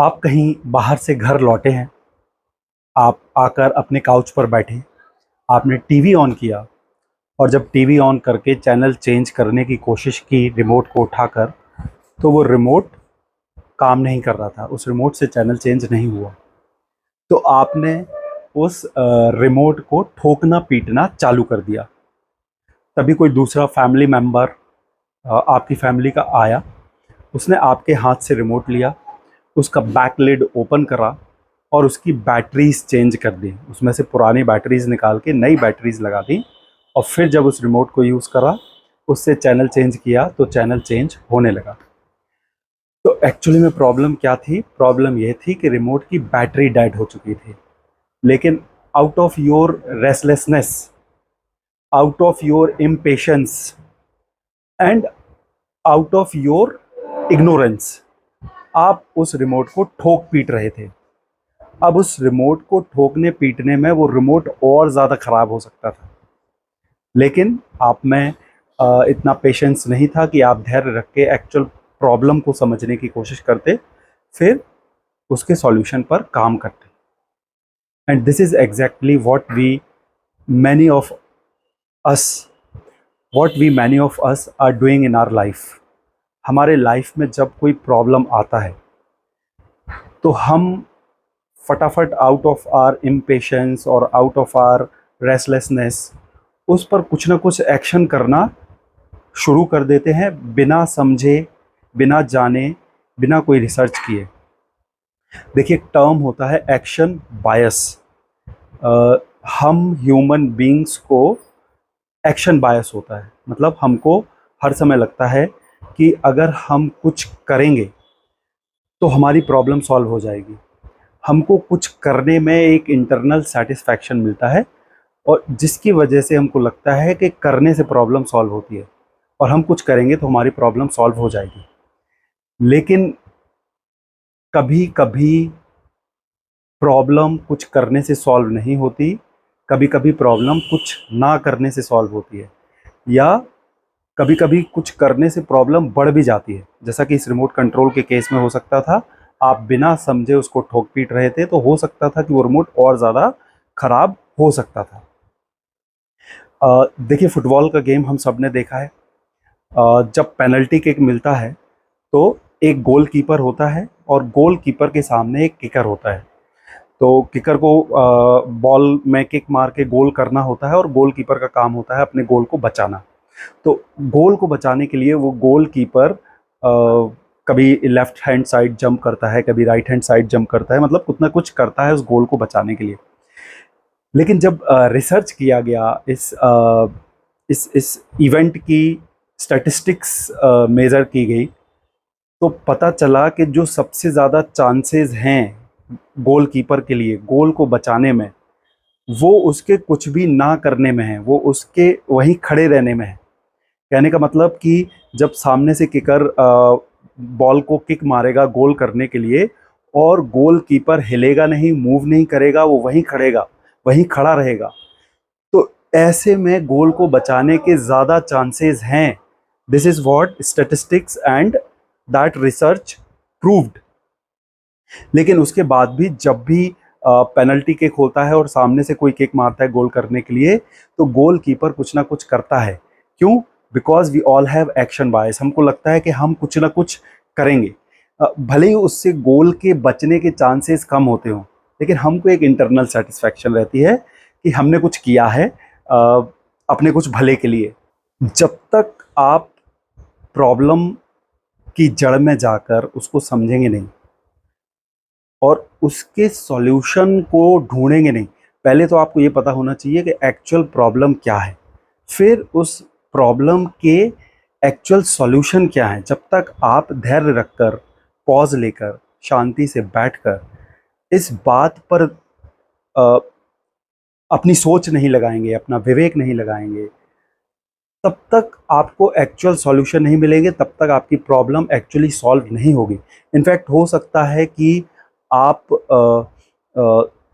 आप कहीं बाहर से घर लौटे हैं। आप आकर अपने काउच पर बैठे, आपने टीवी ऑन किया और जब टीवी ऑन करके चैनल चेंज करने की कोशिश की रिमोट को उठाकर, तो वो रिमोट काम नहीं कर रहा था, उस रिमोट से चैनल चेंज नहीं हुआ। तो आपने उस रिमोट को ठोकना पीटना चालू कर दिया। तभी कोई दूसरा फैमिली मेम्बर आपकी फैमिली का आया, उसने आपके हाथ से रिमोट लिया, उसका बैक लिड ओपन करा और उसकी बैटरीज चेंज कर दी, उसमें से पुरानी बैटरीज निकाल के नई बैटरीज लगा दी। और फिर जब उस रिमोट को यूज़ करा, उससे चैनल चेंज किया तो चैनल चेंज होने लगा। तो एक्चुअली में प्रॉब्लम क्या थी? प्रॉब्लम ये थी कि रिमोट की बैटरी डेड हो चुकी थी। लेकिन out of your restlessness, out of your impatience and out of your ignorance, आप उस रिमोट को ठोक पीट रहे थे। अब उस रिमोट को ठोकने पीटने में वो रिमोट और ज़्यादा ख़राब हो सकता था, लेकिन आप में इतना पेशेंस नहीं था कि आप धैर्य रख के एक्चुअल प्रॉब्लम को समझने की कोशिश करते, फिर उसके सॉल्यूशन पर काम करते। And this is exactly many of us what we many of us are doing in our life. हमारे लाइफ में जब कोई प्रॉब्लम आता है तो हम फटाफट आउट ऑफ आर इम्पेशंस और आउट ऑफ आर रेस्टलेसनेस उस पर कुछ ना कुछ एक्शन करना शुरू कर देते हैं, बिना समझे, बिना जाने, बिना कोई रिसर्च किए। देखिए, एक टर्म होता है एक्शन बायस। हम ह्यूमन बीइंग्स को एक्शन बायस होता है, मतलब हमको हर समय लगता है कि अगर हम कुछ करेंगे तो हमारी प्रॉब्लम सॉल्व हो जाएगी। हमको कुछ करने में एक इंटरनल सेटिस्फैक्शन मिलता है और जिसकी वजह से हमको लगता है कि करने से प्रॉब्लम सॉल्व होती है और हम कुछ करेंगे तो हमारी प्रॉब्लम सॉल्व हो जाएगी। लेकिन कभी कभी प्रॉब्लम कुछ करने से सॉल्व नहीं होती, कभी कभी प्रॉब्लम कुछ ना करने से सॉल्व होती है, या कभी कभी कुछ करने से प्रॉब्लम बढ़ भी जाती है। जैसा कि इस रिमोट कंट्रोल के केस में हो सकता था, आप बिना समझे उसको ठोक पीट रहे थे तो हो सकता था कि वो रिमोट और ज़्यादा खराब हो सकता था। देखिए, फुटबॉल का गेम हम सब ने देखा है। जब पेनल्टी किक मिलता है तो एक गोलकीपर होता है और गोलकीपर के सामने एक किकर होता है। तो किकर को बॉल में किक मार के गोल करना होता है और गोलकीपर का काम होता है अपने गोल को बचाना। तो गोल को बचाने के लिए वो गोलकीपर कभी लेफ्ट हैंड साइड जंप करता है, कभी राइट हैंड साइड जंप करता है, मतलब कुछ ना कुछ करता है उस गोल को बचाने के लिए। लेकिन जब रिसर्च किया गया इस इवेंट की स्टैटिस्टिक्स मेज़र की गई, तो पता चला कि जो सबसे ज़्यादा चांसेस हैं गोलकीपर के लिए गोल को बचाने में, वो उसके कुछ भी ना करने में है, वो उसके वहीं खड़े रहने में है। कहने का मतलब कि जब सामने से किकर बॉल को किक मारेगा गोल करने के लिए और गोलकीपर हिलेगा नहीं, मूव नहीं करेगा, वो वहीं खड़ा रहेगा, तो ऐसे में गोल को बचाने के ज़्यादा चांसेस हैं। This is what statistics and that research proved. लेकिन उसके बाद भी जब भी पेनल्टी किक होता है और सामने से कोई किक मारता है गोल करने के लिए, तो गोलकीपर कुछ ना कुछ करता है। क्यों? Because we all have action bias. हमको लगता है कि हम कुछ ना कुछ करेंगे, भले ही उससे गोल के बचने के चांसेस कम होते हों, लेकिन हमको एक इंटरनल सेटिस्फैक्शन रहती है कि हमने कुछ किया है अपने कुछ भले के लिए। जब तक आप प्रॉब्लम की जड़ में जाकर उसको समझेंगे नहीं और उसके सॉल्यूशन को ढूंढेंगे नहीं, पहले तो आपको ये पता होना चाहिए कि एक्चुअल प्रॉब्लम क्या है, फिर उस प्रॉब्लम के एक्चुअल सॉल्यूशन क्या है। जब तक आप धैर्य रखकर, पॉज लेकर, शांति से बैठकर इस बात पर अपनी सोच नहीं लगाएंगे, अपना विवेक नहीं लगाएंगे, तब तक आपको एक्चुअल सॉल्यूशन नहीं मिलेंगे, तब तक आपकी प्रॉब्लम एक्चुअली सॉल्व नहीं होगी। इनफैक्ट हो सकता है कि आप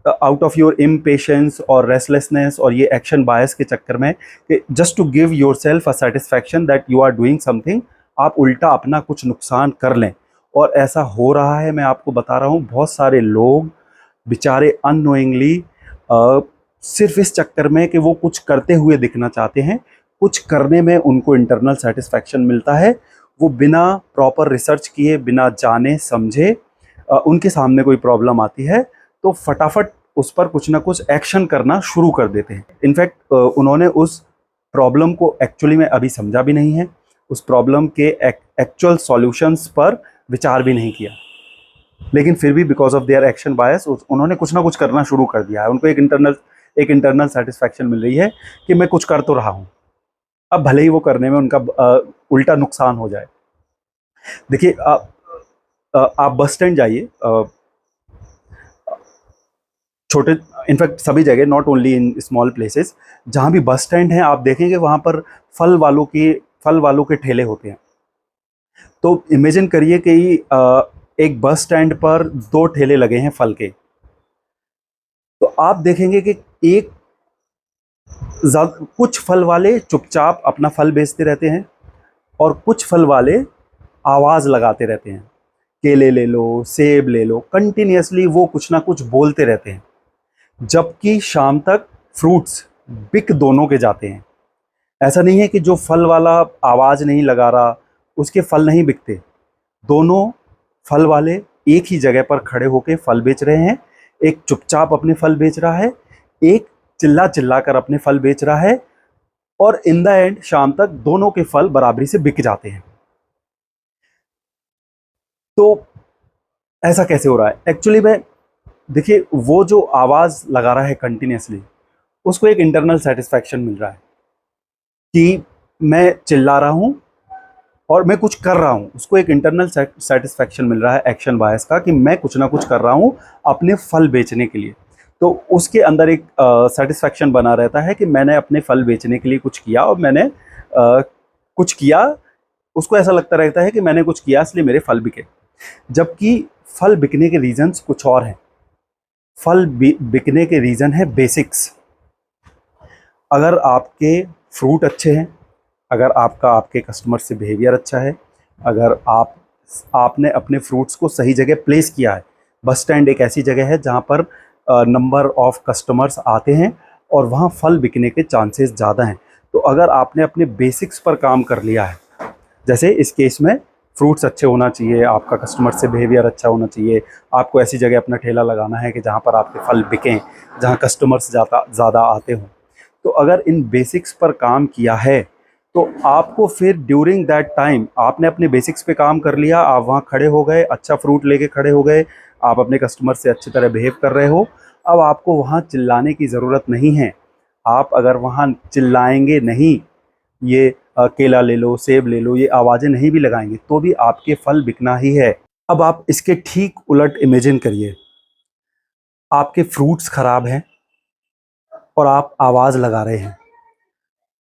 आउट ऑफ योर इम्पेशेंस और रेस्टलेसनेस और ये एक्शन बायस के चक्कर में, just to give yourself a satisfaction that you are doing something, आप उल्टा अपना कुछ नुकसान कर लें और ऐसा हो रहा है, मैं आपको बता रहा हूँ। बहुत सारे लोग बेचारे अननोइंगली सिर्फ इस चक्कर में कि वो कुछ करते हुए दिखना चाहते हैं, कुछ करने में उनको इंटरनल सेटिस्फैक्शन मिलता है, वो बिना प्रॉपर रिसर्च किए, बिना जाने समझे उनके सामने कोई प्रॉब्लम आती है तो फटाफट उस पर कुछ ना कुछ एक्शन करना शुरू कर देते हैं। इनफैक्ट उन्होंने उस प्रॉब्लम को एक्चुअली में अभी समझा भी नहीं है, उस प्रॉब्लम के एक्चुअल सॉल्यूशंस पर विचार भी नहीं किया, लेकिन फिर भी बिकॉज ऑफ देयर एक्शन बायस उन्होंने कुछ ना कुछ करना शुरू कर दिया है। उनको एक इंटरनल सेटिस्फैक्शन मिल रही है कि मैं कुछ कर तो रहा हूँ, अब भले ही वो करने में उनका उल्टा नुकसान हो जाए। देखिए, आप बस स्टैंड जाइए, छोटे, इनफैक्ट सभी जगह, not only in small places, जहाँ भी बस स्टैंड है आप देखेंगे वहाँ पर फल वालों के ठेले होते हैं। तो इमेजिन करिए कि एक बस स्टैंड पर 2 ठेले लगे हैं फल के, तो आप देखेंगे कि एक कुछ फल वाले चुपचाप अपना फल बेचते रहते हैं और कुछ फल वाले आवाज़ लगाते रहते हैं, केले ले लो, सेब ले लो, कंटिन्यूसली वो कुछ ना कुछ बोलते रहते हैं, जबकि शाम तक फ्रूट्स बिक दोनों के जाते हैं। ऐसा नहीं है कि जो फल वाला आवाज़ नहीं लगा रहा उसके फल नहीं बिकते, दोनों फल वाले एक ही जगह पर खड़े होकर फल बेच रहे हैं। एक चुपचाप अपने फल बेच रहा है, एक चिल्ला चिल्ला कर अपने फल बेच रहा है, और इन द एंड शाम तक दोनों के फल बराबरी से बिक जाते हैं। तो ऐसा कैसे हो रहा है? एक्चुअली में देखिए, वो जो आवाज़ लगा रहा है कंटिन्यूसली, उसको एक इंटरनल सेटिस्फैक्शन मिल रहा है कि मैं चिल्ला रहा हूँ और मैं कुछ कर रहा हूँ, उसको एक इंटरनल सेटिस्फैक्शन मिल रहा है एक्शन बायस का कि मैं कुछ ना कुछ कर रहा हूँ अपने फल बेचने के लिए। तो उसके अंदर एक सेटिस्फैक्शन बना रहता है कि मैंने अपने फल बेचने के लिए कुछ किया और मैंने कुछ किया, उसको ऐसा लगता रहता है कि मैंने कुछ किया इसलिए मेरे फल बिके, जबकि फल बिकने के रीजंस कुछ और हैं। फल बिकने के रीज़न है बेसिक्स। अगर आपके फ्रूट अच्छे हैं, अगर आपके कस्टमर से बिहेवियर अच्छा है, अगर आपने अपने फ्रूट्स को सही जगह प्लेस किया है, बस स्टैंड एक ऐसी जगह है जहाँ पर नंबर ऑफ कस्टमर्स आते हैं और वहाँ फल बिकने के चांसेस ज़्यादा हैं। तो अगर आपने अपने बेसिक्स पर काम कर लिया है, जैसे इस केस में फ्रूट्स अच्छे होना चाहिए, आपका कस्टमर से बिहेवियर अच्छा होना चाहिए, आपको ऐसी जगह अपना ठेला लगाना है कि जहाँ पर आपके फल बिकें, जहाँ कस्टमर्स ज़्यादा आते हों। तो अगर इन बेसिक्स पर काम किया है तो आपको फिर ड्यूरिंग दैट टाइम, आपने अपने बेसिक्स पे काम कर लिया, आप वहाँ खड़े हो गए, अच्छा फ्रूट लेके खड़े हो गए, आप अपने कस्टमर से अच्छी तरह बिहेव कर रहे हो, अब आपको वहाँ चिल्लाने की ज़रूरत नहीं है। आप अगर वहाँ चिल्लाएंगे नहीं, ये केला ले लो, सेब ले लो, ये आवाज़ें नहीं भी लगाएंगे तो भी आपके फल बिकना ही है। अब आप इसके ठीक उलट इमेजिन करिए, आपके फ्रूट्स खराब हैं और आप आवाज़ लगा रहे हैं,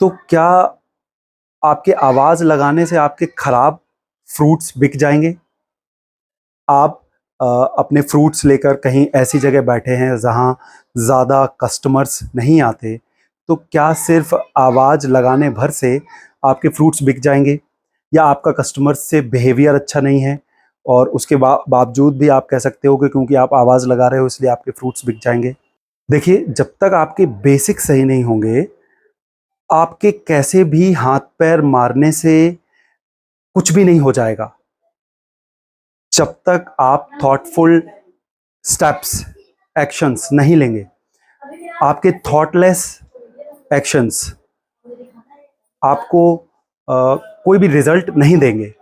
तो क्या आपके आवाज़ लगाने से आपके खराब फ्रूट्स बिक जाएंगे? आप अपने फ्रूट्स लेकर कहीं ऐसी जगह बैठे हैं जहां ज़्यादा कस्टमर्स नहीं आते, तो क्या सिर्फ आवाज़ लगाने भर से आपके फ्रूट्स बिक जाएंगे? या आपका कस्टमर से बिहेवियर अच्छा नहीं है और उसके बावजूद भी आप कह सकते हो कि क्योंकि आप आवाज़ लगा रहे हो इसलिए आपके फ्रूट्स बिक जाएंगे? देखिए, जब तक आपके बेसिक सही नहीं होंगे, आपके कैसे भी हाथ पैर मारने से कुछ भी नहीं हो जाएगा। जब तक आप थॉटफुल स्टेप्स, एक्शंस नहीं लेंगे, आपके थॉटलेस एक्शंस आपको कोई भी रिजल्ट नहीं देंगे।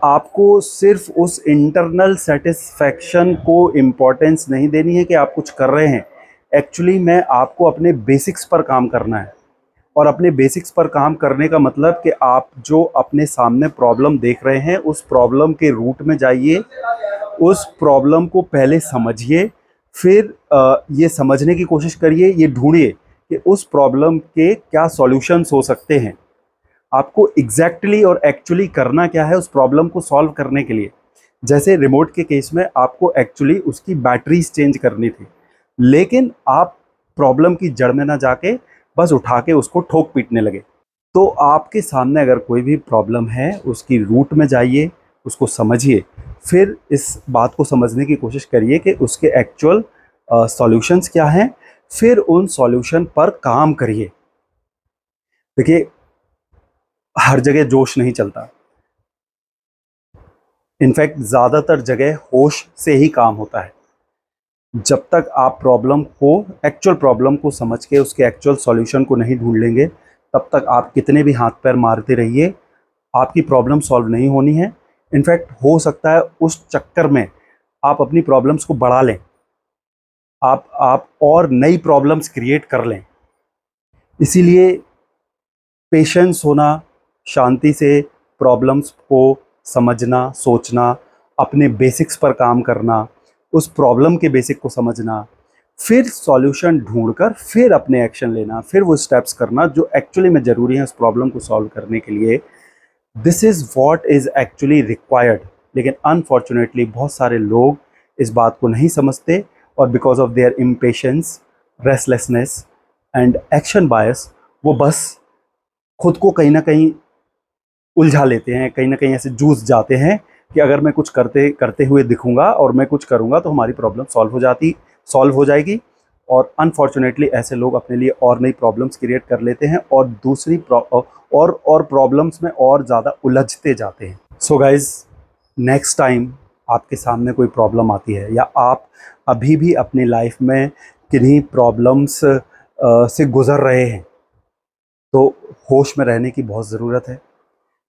आपको सिर्फ उस इंटरनल सेटिस्फैक्शन को इम्पोर्टेंस नहीं देनी है कि आप कुछ कर रहे हैं, एक्चुअली में आपको अपने बेसिक्स पर काम करना है। और अपने बेसिक्स पर काम करने का मतलब कि आप जो अपने सामने प्रॉब्लम देख रहे हैं उस प्रॉब्लम के रूट में जाइए, उस प्रॉब्लम को पहले समझिए, फिर ये समझने की कोशिश करिए, ये ढूंढिए कि उस प्रॉब्लम के क्या सॉल्यूशंस हो सकते हैं। आपको एग्जैक्टली और एक्चुअली करना क्या है उस प्रॉब्लम को सॉल्व करने के लिए। जैसे रिमोट के केस में आपको एक्चुअली उसकी बैटरीज चेंज करनी थी, लेकिन आप प्रॉब्लम की जड़ में ना जाके बस उठा के उसको ठोक पीटने लगे। तो आपके सामने अगर कोई भी प्रॉब्लम है, उसकी रूट में जाइए, उसको समझिए, फिर इस बात को समझने की कोशिश करिए कि उसके एक्चुअल सॉल्यूशंस क्या हैं, फिर उन सॉल्यूशन पर काम करिए। देखिए, हर जगह जोश नहीं चलता, इनफैक्ट ज़्यादातर जगह होश से ही काम होता है। जब तक आप एक्चुअल प्रॉब्लम को समझ के उसके एक्चुअल सॉल्यूशन को नहीं ढूंढ लेंगे, तब तक आप कितने भी हाथ पैर मारते रहिए, आपकी प्रॉब्लम सॉल्व नहीं होनी है। इनफैक्ट हो सकता है उस चक्कर में आप अपनी प्रॉब्लम्स को बढ़ा लें, आप और नई प्रॉब्लम्स क्रिएट कर लें। इसीलिए पेशेंस होना, शांति से प्रॉब्लम्स को समझना, सोचना, अपने बेसिक्स पर काम करना, उस प्रॉब्लम के बेसिक को समझना, फिर सॉल्यूशन ढूंढकर फिर अपने एक्शन लेना, फिर वो स्टेप्स करना जो एक्चुअली में ज़रूरी है उस प्रॉब्लम को सॉल्व करने के लिए। This is what is actually required. लेकिन अनफॉर्चुनेटली बहुत सारे लोग इस बात को नहीं समझते और because of their impatience, restlessness and action bias, वो बस खुद को कहीं ना कहीं उलझा लेते हैं, कहीं ना कहीं ऐसे जूझ जाते हैं कि अगर मैं कुछ करते करते हुए दिखूंगा और मैं कुछ करूंगा तो हमारी प्रॉब्लम सॉल्व हो जाएगी। और अनफॉर्चुनेटली ऐसे लोग अपने लिए और नई प्रॉब्लम्स क्रिएट कर लेते हैं और और प्रॉब्लम्स में और ज़्यादा उलझते जाते हैं। सो गाइज, नेक्स्ट टाइम आपके सामने कोई प्रॉब्लम आती है या आप अभी भी अपनी लाइफ में किन्हीं प्रॉब्लम्स से गुज़र रहे हैं, तो होश में रहने की बहुत ज़रूरत है।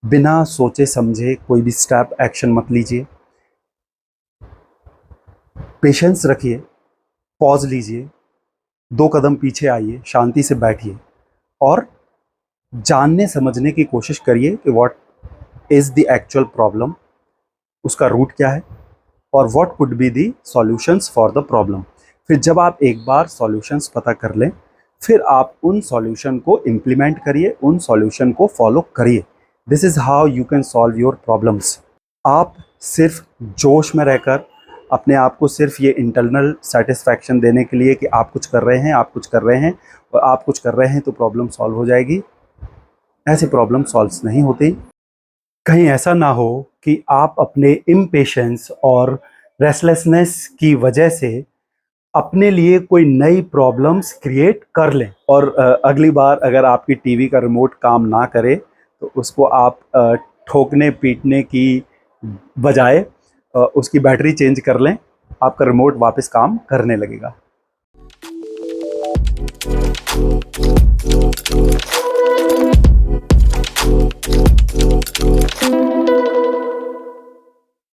बिना सोचे समझे कोई भी स्टेप एक्शन मत लीजिए। पेशेंस रखिए, पॉज लीजिए, 2 कदम पीछे आइए, शांति से बैठिए और जानने समझने की कोशिश करिए कि what is the actual problem, उसका रूट क्या है और what could be the solutions for the problem. फिर जब आप एक बार सॉल्यूशंस पता कर लें, फिर आप उन सॉल्यूशन को इम्प्लीमेंट करिए, उन सॉल्यूशन को फॉलो करिए। This is how you can solve your problems. आप सिर्फ जोश में रहकर अपने आप को सिर्फ ये इंटरनल सेटिस्फैक्शन देने के लिए कि आप कुछ कर रहे हैं, आप कुछ कर रहे हैं और आप कुछ कर रहे हैं तो प्रॉब्लम सॉल्व हो जाएगी, ऐसे प्रॉब्लम सॉल्व नहीं होती। कहीं ऐसा ना हो कि आप अपने इम्पेशेंस और रेस्टलेसनेस की वजह से अपने लिए कोई नई प्रॉब्लम्स क्रिएट कर लें और अगली बार अगर आपकी टीवी का रिमोट काम ना करे तो उसको आप ठोकने पीटने की बजाय उसकी बैटरी चेंज कर लें, आपका रिमोट वापस काम करने लगेगा।